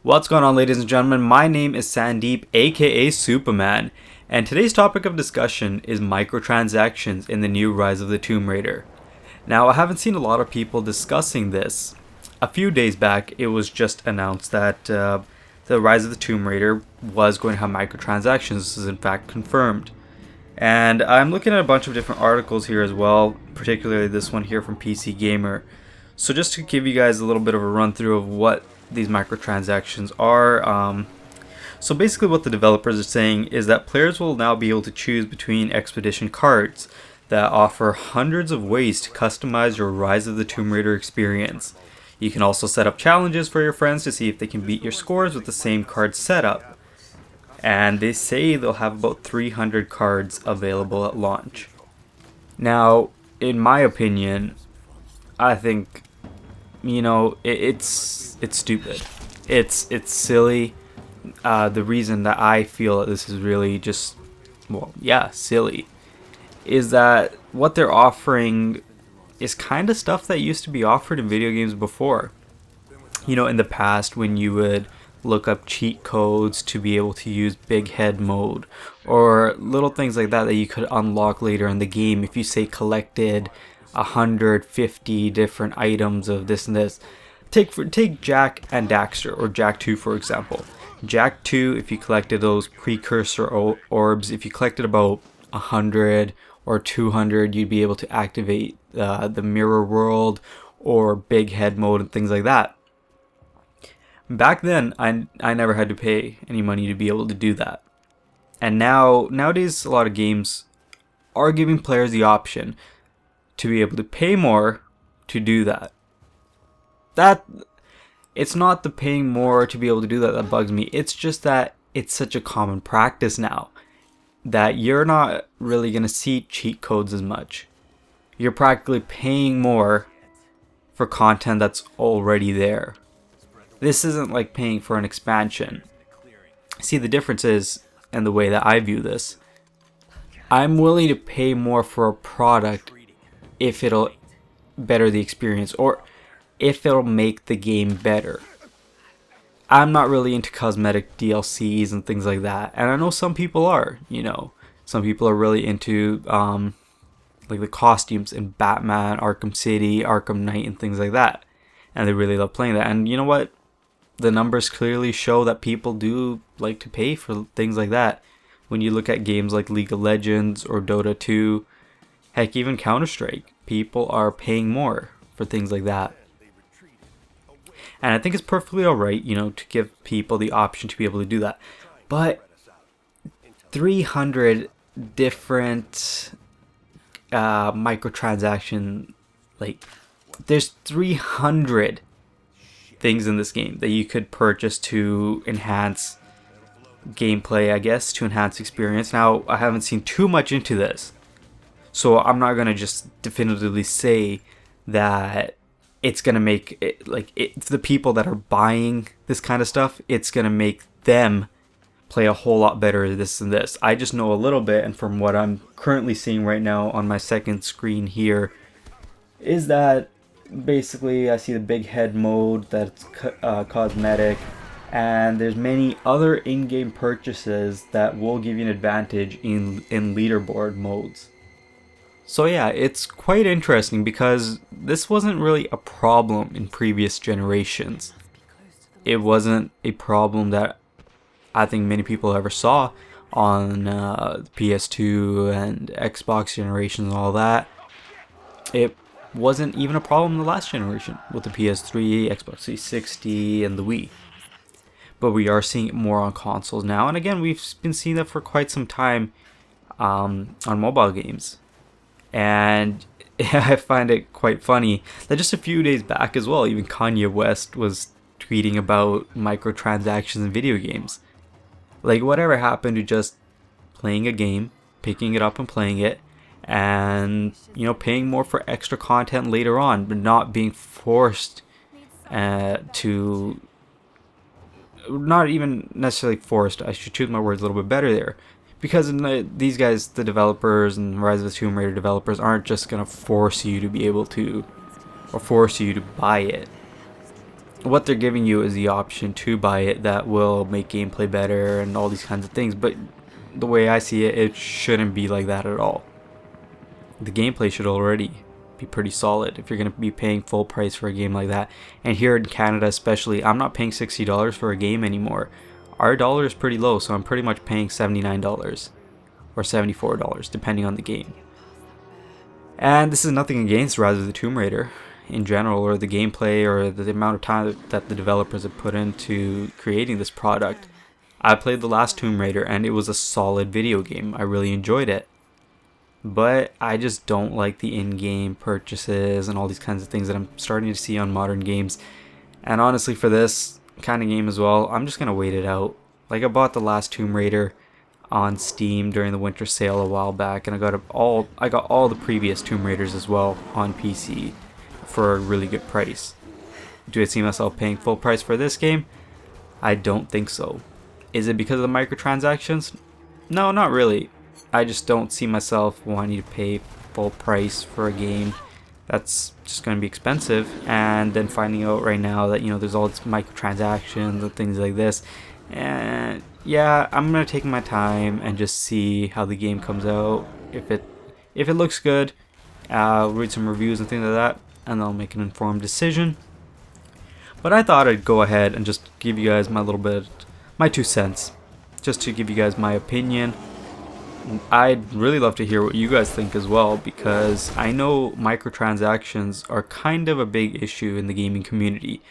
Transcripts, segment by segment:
What's going on, ladies and gentlemen? My name is Sandeep, aka Supahman, and today's topic of discussion is microtransactions in the new Rise of the Tomb Raider. Now, I haven't seen a lot of people discussing this. A few days back, it was just announced that the Rise of the Tomb Raider was going to have microtransactions. This is in fact confirmed. And I'm looking at a bunch of different articles here as well, particularly this one here from PC Gamer. So just to give you guys a little bit of a run through of what these microtransactions are. So basically what the developers are saying is that players will now be able to choose between expedition cards that offer hundreds of ways to customize your Rise of the Tomb Raider experience. You can also set up challenges for your friends to see if they can beat your scores with the same card setup. And they say they'll have about 300 cards available at launch. Now, in my opinion, I think it's stupid. It's silly. The reason that I feel that this is really just, silly, is that what they're offering is kind of stuff that used to be offered in video games before. In the past, when you would look up cheat codes to be able to use big head mode, or little things like that you could unlock later in the game if you say collected 150 different items of this and this. Take Jack and Daxter, or Jack 2 for example. Jack 2, if you collected those precursor orbs, if you collected about 100 or 200, you'd be able to activate the mirror world or big head mode and things like that. Back then, I never had to pay any money to be able to do that. And nowadays, a lot of games are giving players the option to be able to pay more to do that. It's not the paying more to be able to do that bugs me. It's just that it's such a common practice now that you're not really going to see cheat codes as much. You're practically paying more for content that's already there. This isn't like paying for an expansion. See, the difference is, and the way that I view this, I'm willing to pay more for a product if it'll better the experience, or if it'll make the game better. I'm not really into cosmetic DLCs and things like that, and I know some people are. Some people are really into like the costumes in Batman, Arkham City, Arkham Knight, and things like that, and they really love playing that. And you know what? The numbers clearly show that people do like to pay for things like that. When you look at games like League of Legends or Dota 2, heck, even Counter-Strike, people are paying more for things like that. And I think it's perfectly alright, to give people the option to be able to do that. But 300 different microtransaction, there's 300 things in this game that you could purchase to enhance gameplay, I guess, to enhance experience. Now, I haven't seen too much into this, so I'm not going to just definitively say that it's going to make it, it's the people that are buying this kind of stuff, it's going to make them play a whole lot better at this and this. I just know a little bit, and from what I'm currently seeing right now on my second screen here, is that basically I see the big head mode that's cosmetic, and there's many other in-game purchases that will give you an advantage in leaderboard modes. So yeah, it's quite interesting because this wasn't really a problem in previous generations. It wasn't a problem that I think many people ever saw on PS2 and Xbox generations and all that. It wasn't even a problem in the last generation with the PS3, Xbox 360, and the Wii. But we are seeing it more on consoles now, and again, we've been seeing that for quite some time on mobile games. And I find it quite funny that just a few days back as well, even Kanye West was tweeting about microtransactions in video games. Whatever happened to just playing a game, picking it up and playing it, and paying more for extra content later on, but not being forced to, not even necessarily forced, I should choose my words a little bit better there, because these guys, the developers and Rise of the Tomb Raider developers, aren't just going to force you to be able to, or force you to buy it. what they're giving you is the option to buy it that will make gameplay better and all these kinds of things, but the way I see it, it shouldn't be like that at all. The gameplay should already be pretty solid if you're going to be paying full price for a game like that. And here in Canada especially, I'm not paying $60 for a game anymore. Our dollar is pretty low, so I'm pretty much paying $79 or $74 depending on the game. And this is nothing against Rise of the Tomb Raider in general, or the gameplay, or the amount of time that the developers have put into creating this product. I played the last Tomb Raider and it was a solid video game. I really enjoyed it. But I just don't like the in-game purchases and all these kinds of things that I'm starting to see on modern games. And honestly, for this kind of game as well, I'm just going to wait it out. Like, I bought the last Tomb Raider on Steam during the winter sale a while back, and I got all the previous Tomb Raiders as well on PC for a really good price. Do I see myself paying full price for this game? I don't think so. Is it because of the microtransactions? No, not really. I just don't see myself wanting to pay full price for a game that's just going to be expensive, and then finding out right now that, you know, there's all these microtransactions and things like this. And yeah, I'm going to take my time and just see how the game comes out. If it looks good, I'll read some reviews and things like that, and I'll make an informed decision. But I thought I'd go ahead and just give you guys my 2 cents, just to give you guys my opinion. I'd really love to hear what you guys think as well, because I know microtransactions are kind of a big issue in the gaming community.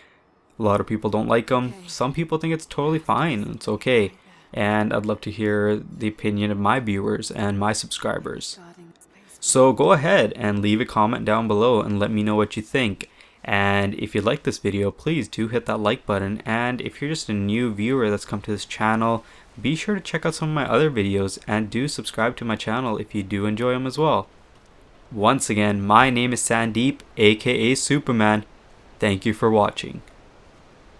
A lot of people don't like them. Some people think it's totally fine. It's okay. And I'd love to hear the opinion of my viewers and my subscribers. So go ahead and leave a comment down below and let me know what you think. And if you like this video, please do hit that like button. And if you're just a new viewer that's come to this channel, be sure to check out some of my other videos and do subscribe to my channel if you do enjoy them as well. Once again, my name is Sandeep, aka Superman. Thank you for watching.